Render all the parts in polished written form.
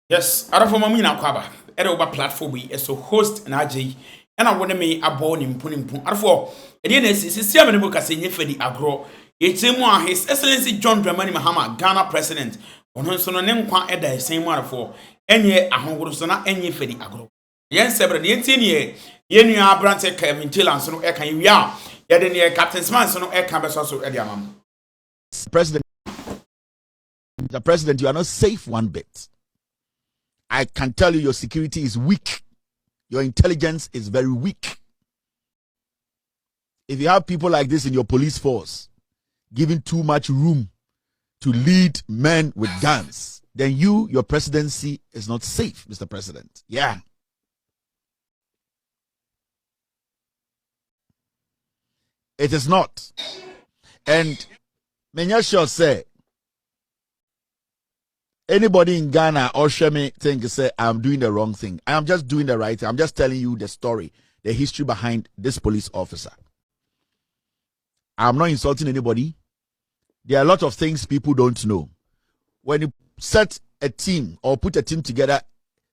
Yes, out of my na kwaba. Edo over platform we so host na AJ. And I want me abo ni mpunimpu. Arfo, edi na sisi amene bo kase nye fedi agro. Yetimu a His Excellency John Dramani Mahama, Ghana President. Ono nso no ne nkwa eda esen mu arfo. Enye ahongoro so na enye fedi agro. Yen sebre ne yenti ne yenua abrante Kevin Taylor so no e kan wia. Yede ne Captain Smart so no e kan beso so e dia mam. The president, you are not safe one bit. I can tell you your security is weak. Your intelligence is very weak. If you have people like this in your police force, giving too much room to lead men with guns, then your presidency is not safe, Mr. President. Yeah. It is not. And Menyasho say, anybody in Ghana or Shemi think say I'm doing the wrong thing. I am just doing the right thing. I'm just telling you the story, the history behind this police officer. I'm not insulting anybody. There are a lot of things people don't know. When you set a team or put a team together,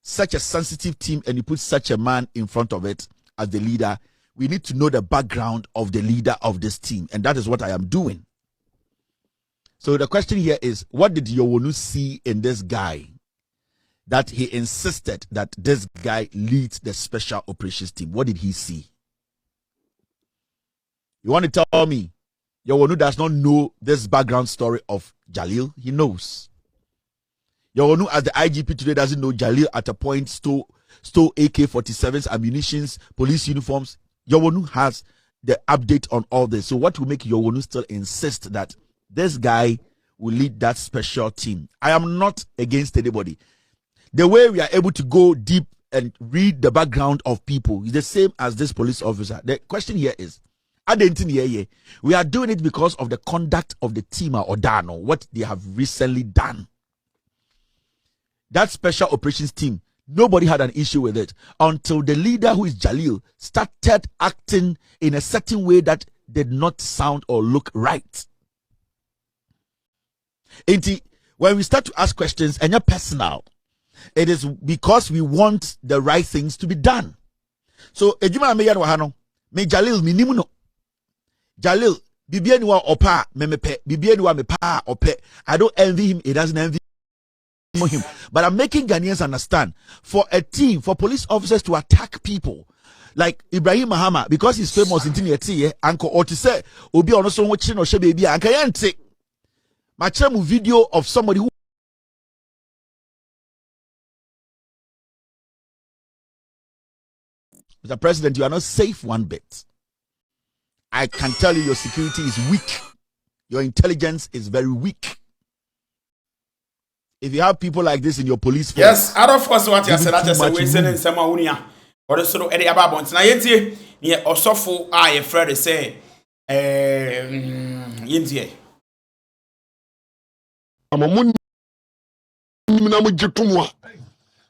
such a sensitive team, and you put such a man in front of it as the leader, we need to know the background of the leader of this team. And that is what I am doing. So the question here is, what did Yowonu see in this guy that he insisted that this guy leads the special operations team? What did he see? You want to tell me Yowonu does not know this background story of Jalil? He knows. Yowonu, as the IGP today, doesn't know Jalil at a point stole AK-47s, ammunitions, police uniforms. Yowonu has the update on all this. So what will make Yowonu still insist that this guy will lead that special team? I am not against anybody. The way we are able to go deep and read the background of people is the same as this police officer. The question here is, we are doing it because of the conduct of the team or Dano, what they have recently done. That special operations team, nobody had an issue with it until the leader, who is Jalil, started acting in a certain way that did not sound or look right. When we start to ask questions and you're personal, it is because we want the right things to be done. So, Ejima Meyan Wahano, me Jalil minimuno. Jalil, Bibienwa opa, memepe, Bibienwa mepa ope. I don't envy him, he doesn't envy him. But I'm making Ghanaians understand, for a team, for police officers to attack people, like Ibrahim Mahama, because he's famous in Tinieti, Uncle or to say, Obi ono so watching or she baby, Ankayante. Machemu video of somebody who Mr. President, you are not safe one bit. I can tell you your security is weak. Your intelligence is very weak. If you have people like this in your police force, yes, out of course what you said, that is a way saying some unia or so any about na yenti ne osofo a ye friend say yenti amamun na mo jitumwa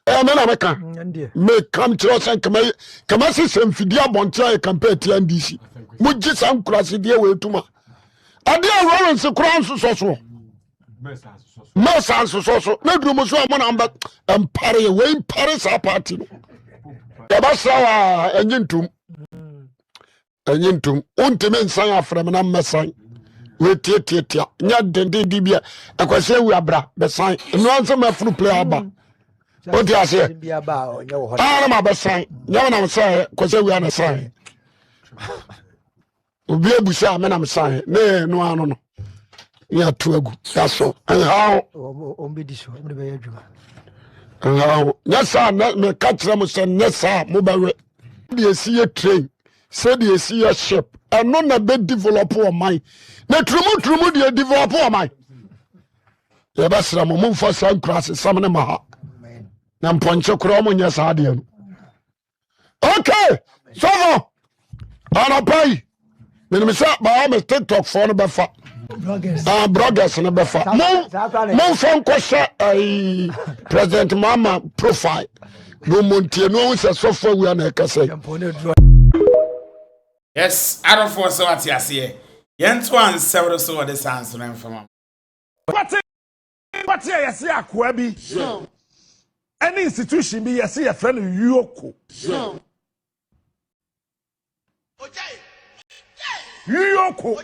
na meka me come to us and kama se semfidia bontia e campaign TNDC mo ji san kurase de we tuma ade awon se kuran so Mesa so na drum so am na amba empare we Paris party no ya ba sawa enyintum onteme nsan afrem na mesan we tietia nya dende dibia akwase we abra besan no ansa mafuru play aba o ti ase na ma besan nya na msan kwase we ana san obi ebusa me na msan ne no ano no ya tuagu yaso how ombediso me be adwuma how nyasa na me ka kire mo se nyasa mo bawe de esi train said de esi ship and no na be develop o man na trumu de develop o man ya basra mo mfa san cross sam ne maha na mponche kro mo nyasa de no okay so ana pai me say ba me TikTok for no be fa bloggers no be fa mo phone question President Mahama profile no montie no se so for we na kase. Yes, out of force what you say. Yento an several so the sans no from. What you say akwa bi? any institution be you see a friend Yoko. Yoko.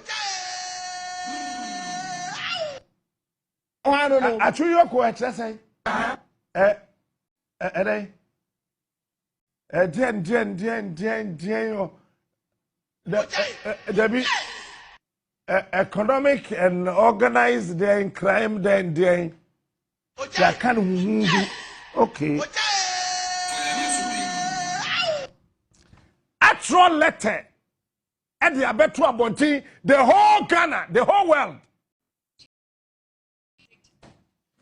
I don't know. I chew Yoko at say. The economic and organized then crime then that kind of okay. Actual letter at the Abetua Bonti, the whole Ghana, the whole world.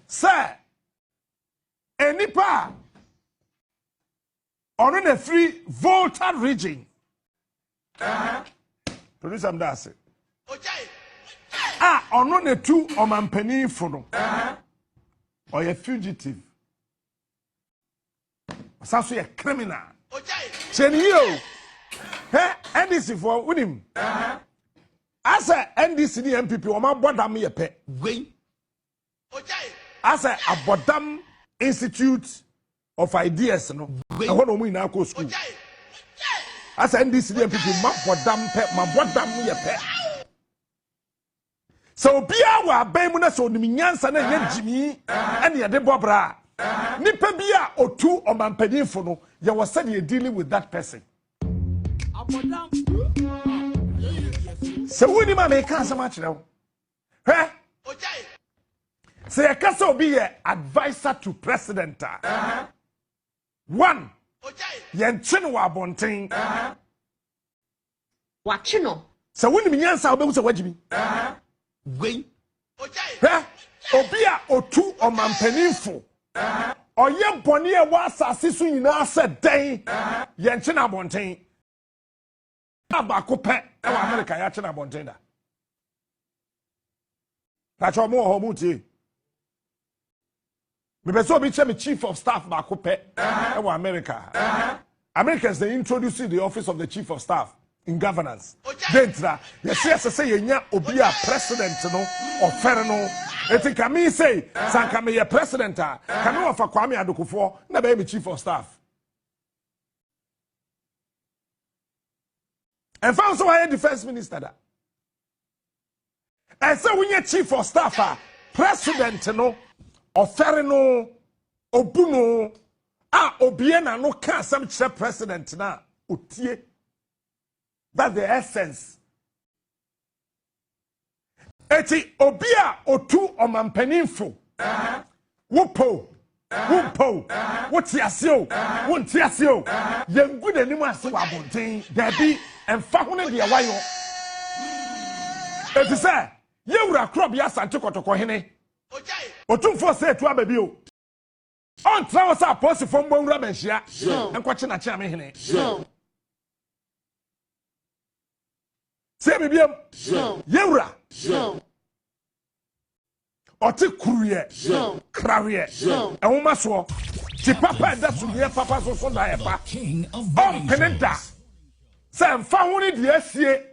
Sir, any part on a free voter region. Produce some that's it. On a two or man penny for or a fugitive. Sounds a criminal. Chen you. NDC for with him. As a NDC MPP, or my bottom me a pet. As a Bodam Institute of Ideas, no. I want to win our school. As NDC MPP, my bottom me a pet. So be our Bamuna so Nimians and Jimmy and the Bobra. Nipabia or two or Mampedin for no, you was said you're dealing with that person. So when you make so much now? Huh? Say a castle be an advisor to president. One, Yanchinwa Bonting. Wachino. So when you answer, I'll be so what you mean. Huh? Obia or two or Mampenifo. Or young Ponia was assisting in us a day. Yanchina Bonting. Abako pet, America, Yachina Bontenda. That's all more homuti. Maybe so be chief of staff Bako pet, America. Americans they introduced the office of the chief of staff in governance. Dentra, yes, say yenya obia president no or ferno. Eti kami say sanka me ye president kami wa fa Kwame Adokufo na be me chief of staff. And found so I defense minister that. And so when you chief of staff president no or ferno obuno obiena no can some president na utie. That's the essence. Eti obia otu omampeninfo. Wupo. Wotiasio. Wontiasio. Yengu de nimu ase wa bonten. Dabi emfa hone de wayo. Eti say, yewura krob ya sante kotoko hene. Otumfo say etu ababi o. On trawo sa posi fo mbonwura manhia. Enkoche na chia me hene. Say me biam. Yewura. Oti kuruye. Krawiye. Ehuma so. Ti papa da so ye papa so da ye pa. Penenta. Say mfa hone de asie.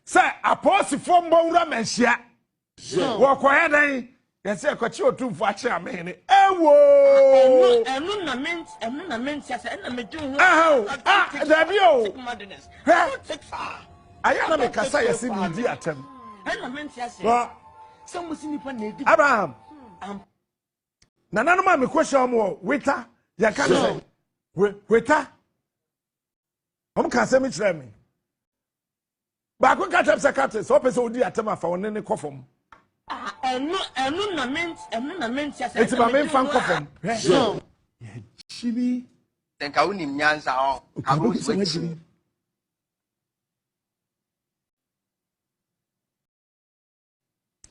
Say aposi fo mbonwura manhia. Wo koye dan. Yes, I got you to watch a man. Oh, I'm not meant to say, I'm doing I am a Cassia in the atom. I'm meant to say, some was in the Abraham. None of my question more. Waiter, you can't say. Waiter, I'm can't say me. But I could catch up secrets, open so dear Tama for one in the coffin. I'm not meant to say, It's my main fan coffin. Chili. Then Kaunim Yansa.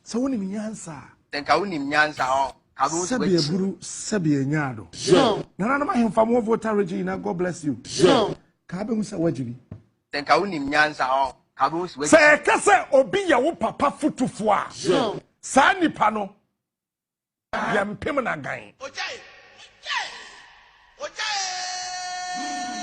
So when you answer, Then Kaunim Yansa. Sabia Guru, Sabia Nyado. None of my family voter Regina, God bless you. Cabin was a wajibi. Then Kaunim Yansa. Say, Cassa Obia Papa Futufua. Sani Pano. Yam Pimana Gang.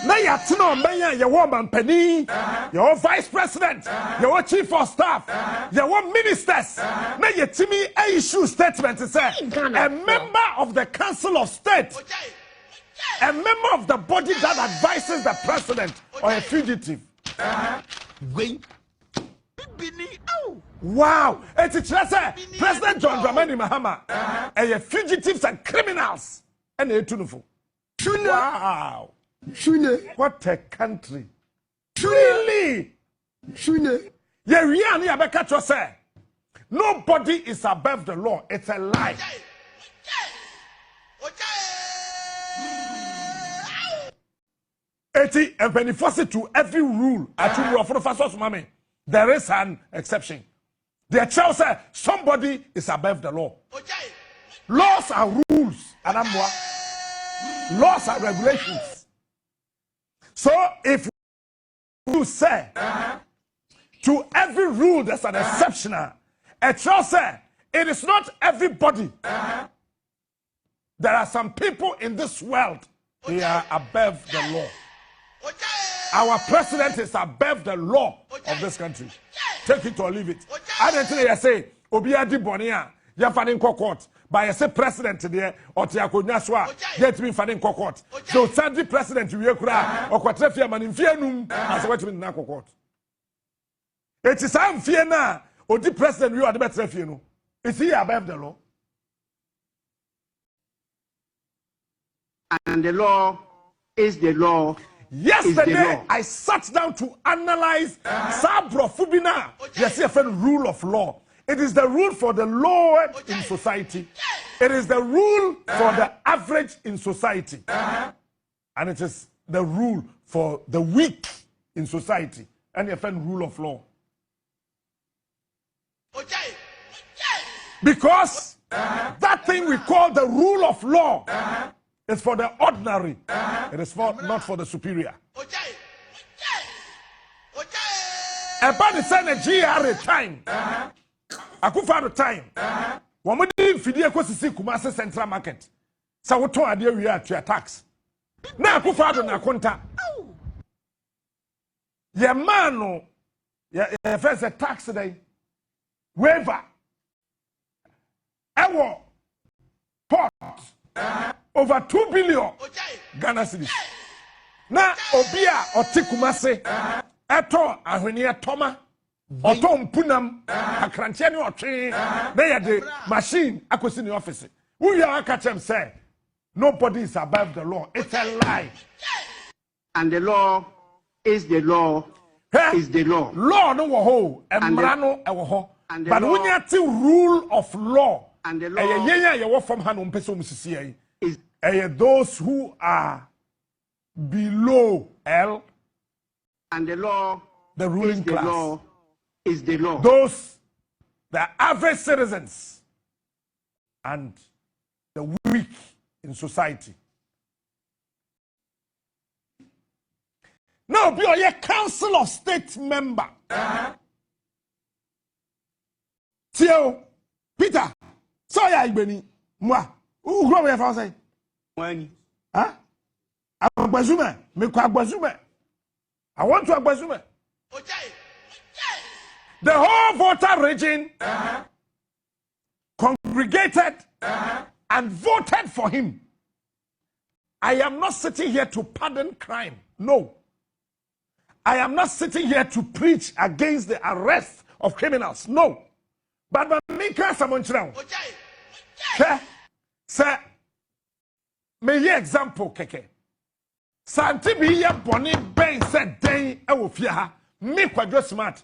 Now you know, Maya, your woman Penny, your vice president, your chief of staff, your ministers. Now you Timmy issue statement to say a member of the Council of State a member of the body that advises the president or a fugitive. Wow. It's a President John Dramani Mahama. A fugitives and criminals. And a tuneful. Wow. What a country. Really? Nobody is above the law. It's a lie. And when you force it to every rule, there is an exception. The child said somebody is above the law. Laws are rules, laws are regulations. So if you say to every rule there's an exception, a child said it is not everybody. There are some people in this world, they are above the law. Our president is above the law of this country. Take it or leave it. I don't think I say Obiadi Bonia, you're finding court. By I say president there, or Tiakonya Swa, get me finding court. So Sandy president you cry or Quatrefia man in Fianum as a wetman Nako court. It is I'm Fiana or the president you are the better Fiano. Is he above the law? And the law is the law. Yesterday, I sat down to analyze Sabro Fubina. Yes, a rule of law. It is the rule for the low in society. It is the rule for the average in society. And it is the rule for the weak in society. And a rule of law. Because that thing we call the rule of law is for the ordinary. It is not for the superior. About the same GRA time. Akufa time. When we Fidia Kosi Kumasi Central Market. So what idea we are to your tax. Now Akufa na konta. Your man no first a tax today. Waiver. Our pot. Over 2 billion Ghana cedis. Na obia otikumase eto ahwenia toma oto mpunam akrantia ne otwe na ye de machine akosi ne office. We are catchem say nobody is above the law. It's a lie. And the law is the law. Is the law. Law no wo ho, emra no e wo ho. But when you see rule of law, and the law ye from Hanom Peso Musisi is those who are below L, and the law, the ruling class, law is the law. Those, the average citizens, and the weak in society. Now, be a council of state member. Tio, Peter, so ya ibeni, moi, who grow your français? Huh? Agbazume, me kwa agbazume. I want to agbazume. The whole voter region congregated and voted for him. I am not sitting here to pardon crime. No. I am not sitting here to preach against the arrest of criminals. No. But me can someone now. Sir, me ye example keke. Santi bi ye boni ben said day e wo fie ha. Me kwadwo smart.